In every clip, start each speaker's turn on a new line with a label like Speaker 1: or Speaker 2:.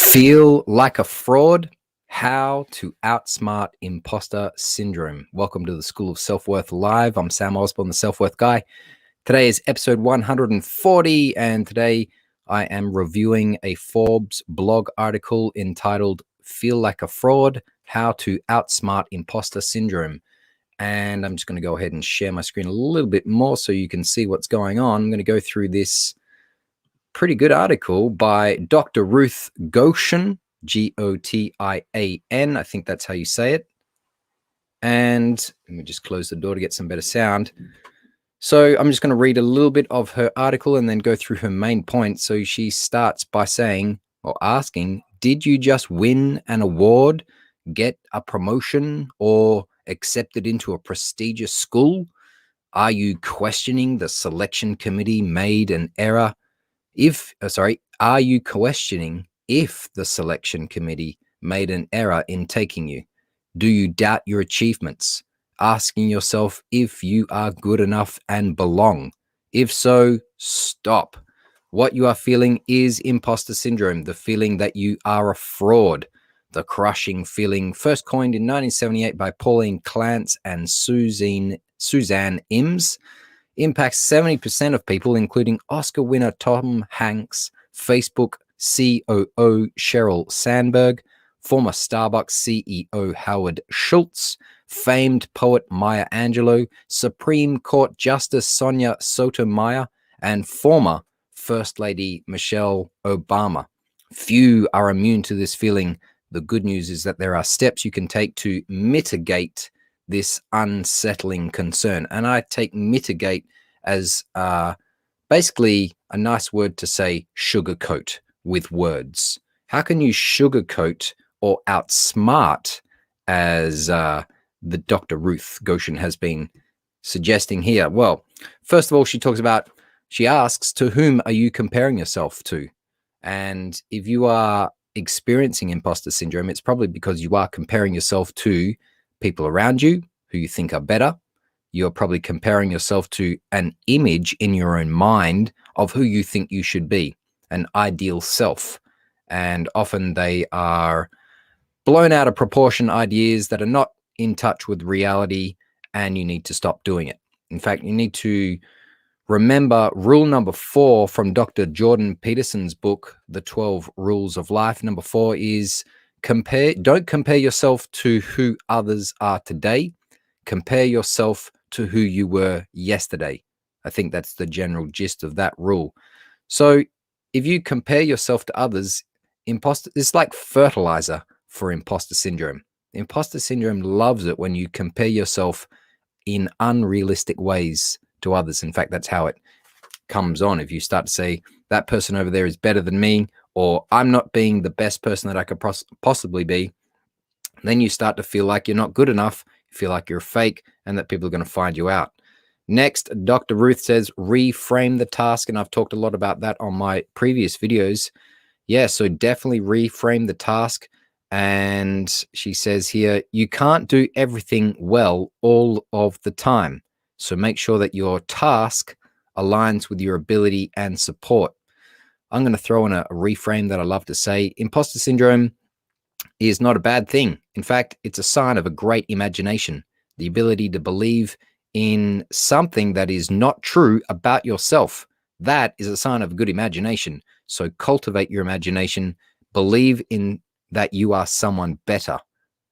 Speaker 1: Feel like a fraud? How to outsmart imposter syndrome. Welcome to the School of Self-Worth Live. I'm Sam Osborne, the Self-Worth Guy. Today is episode 140, and today I am reviewing a Forbes blog article entitled Feel Like a Fraud, How to Outsmart Imposter Syndrome. And I'm just going to go ahead and share my screen a little bit more so you can see what's going on. I'm going to go through this pretty good article by Dr. Ruth Goshen, Gotian. I think that's how you say it. And let me just close the door to get some better sound. So I'm just going to read a little bit of her article and then go through her main points. So she starts by saying or asking, did you just win an award, get a promotion, or accepted into a prestigious school? Are you questioning the selection committee made an error? Are you questioning if the selection committee made an error in taking you? Do you doubt your achievements? Asking yourself if you are good enough and belong? If so, stop. What you are feeling is imposter syndrome, the feeling that you are a fraud, the crushing feeling first coined in 1978 by Pauline Clance and Suzanne Imes. Impacts 70% of people, including Oscar winner Tom Hanks, Facebook COO Sheryl Sandberg, former Starbucks CEO Howard Schultz, famed poet Maya Angelou, Supreme Court Justice Sonia Sotomayor, and former First Lady Michelle Obama. Few are immune to this feeling. The good news is that there are steps you can take to mitigate this unsettling concern. And I take mitigate as basically a nice word to say sugarcoat with words. How can you sugarcoat or outsmart, as the Dr. Ruth Goshen has been suggesting here? Well, first of all, she asks, to whom are you comparing yourself to? And if you are experiencing imposter syndrome, it's probably because you are comparing yourself to people around you who you think are better. You're probably comparing yourself to an image in your own mind of who you think you should be, an ideal self. And often they are blown out of proportion ideas that are not in touch with reality, and you need to stop doing it. In fact, you need to remember rule number 4 from Dr. Jordan Peterson's book, The 12 Rules of Life. Number 4 is don't compare yourself to who others are today. Compare yourself to who you were yesterday. I think that's the general gist of that rule. So if you compare yourself to others, it's like fertilizer for imposter syndrome. Imposter syndrome loves it when you compare yourself in unrealistic ways to others. In fact, that's how it comes on. If you start to say that person over there is better than me, or I'm not being the best person that I could possibly be, then you start to feel like you're not good enough, you feel like you're fake, and that people are going to find you out. Next, Dr. Ruth says, reframe the task. And I've talked a lot about that on my previous videos. Yeah, so definitely reframe the task. And she says here, you can't do everything well all of the time. So make sure that your task aligns with your ability and support. I'm going to throw in a reframe that I love to say. Imposter syndrome is not a bad thing. In fact, it's a sign of a great imagination, the ability to believe in something that is not true about yourself. That is a sign of good imagination. So cultivate your imagination, believe in that you are someone better.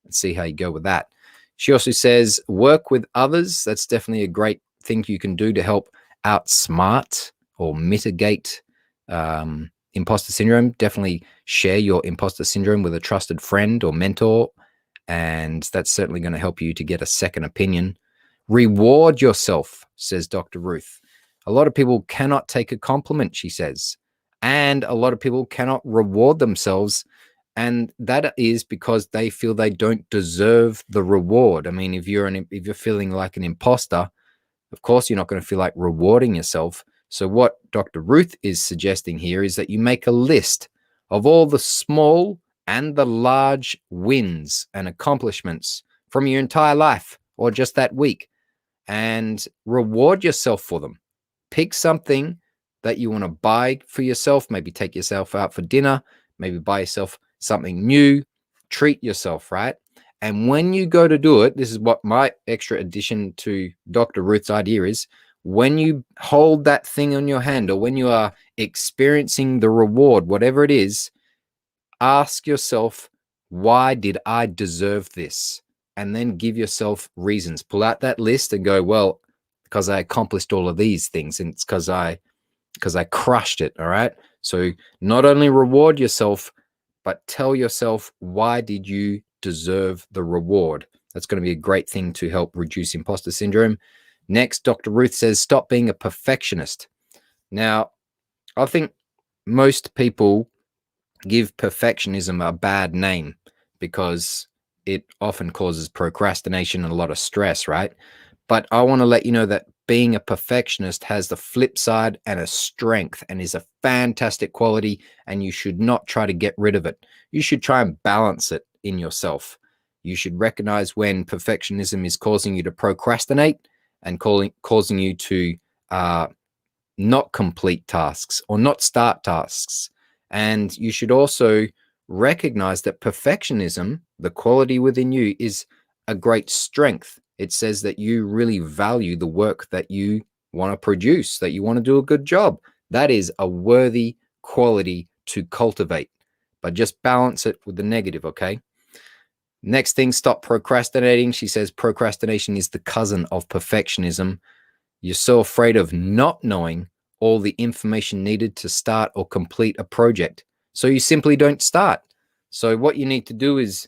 Speaker 1: Let's see how you go with that. She also says, work with others. That's definitely a great thing you can do to help outsmart or mitigate imposter syndrome. Definitely share your imposter syndrome with a trusted friend or mentor, and that's certainly going to help you to get a second opinion. Reward yourself, says Dr. Ruth. A lot of people cannot take a compliment, she says, and a lot of people cannot reward themselves, and that is because they feel they don't deserve the reward. I mean, if you're feeling like an imposter, of course you're not going to feel like rewarding yourself. So what Dr. Ruth is suggesting here is that you make a list of all the small and the large wins and accomplishments from your entire life or just that week, and reward yourself for them. Pick something that you want to buy for yourself. Maybe take yourself out for dinner. Maybe buy yourself something new, treat yourself, right? And when you go to do it, this is what my extra addition to Dr. Ruth's idea is. When you hold that thing on your hand, or when you are experiencing the reward, whatever it is, ask yourself, why did I deserve this? And then give yourself reasons. Pull out that list and go, well, because I accomplished all of these things, and it's because I crushed it. All right. So not only reward yourself, but tell yourself, why did you deserve the reward? That's going to be a great thing to help reduce imposter syndrome. Next, Dr. Ruth says, stop being a perfectionist. Now, I think most people give perfectionism a bad name because it often causes procrastination and a lot of stress, right? But I want to let you know that being a perfectionist has the flip side and a strength, and is a fantastic quality, and you should not try to get rid of it. You should try and balance it in yourself. You should recognize when perfectionism is causing you to procrastinate and causing you to not complete tasks or not start tasks. And you should also recognize that perfectionism, the quality within you, is a great strength. It says that you really value the work that you want to produce, that you want to do a good job. That is a worthy quality to cultivate, but just balance it with the negative, okay? Next thing, stop procrastinating. She says procrastination is the cousin of perfectionism. You're so afraid of not knowing all the information needed to start or complete a project, so you simply don't start. So what you need to do is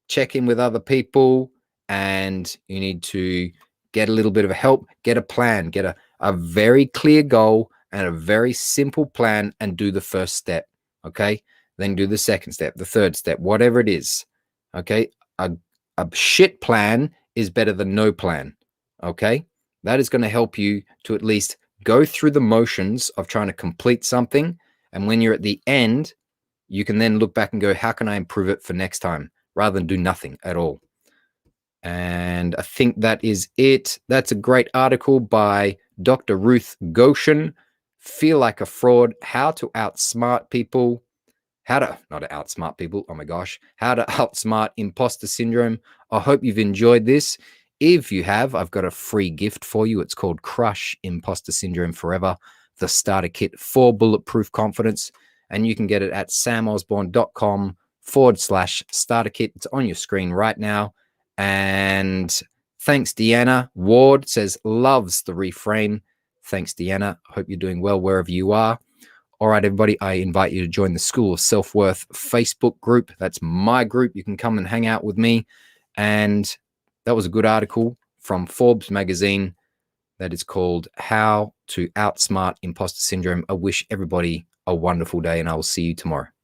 Speaker 1: check in with other people, and you need to get a little bit of help, get a plan, get a very clear goal and a very simple plan, and do the first step. Okay. Then do the second step, the third step, whatever it is. Okay. A shit plan is better than no plan. Okay. That is going to help you to at least go through the motions of trying to complete something. And when you're at the end, you can then look back and go, how can I improve it for next time, rather than do nothing at all? And I think that is it. That's a great article by Dr. Ruth Goshen. Feel Like a Fraud, How to Outsmart People. How to outsmart people. Oh my gosh. How to outsmart imposter syndrome. I hope you've enjoyed this. If you have, I've got a free gift for you. It's called Crush Imposter Syndrome Forever, the starter kit for bulletproof confidence. And you can get it at samosborn.com/starter kit. It's on your screen right now. And thanks, Deanna. Ward says, loves the Reframe. Thanks, Deanna. Hope you're doing well wherever you are. All right, everybody, I invite you to join the School of Self-Worth Facebook group. That's my group. You can come and hang out with me. And that was a good article from Forbes magazine that is called How to Outsmart Imposter Syndrome. I wish everybody a wonderful day, and I will see you tomorrow.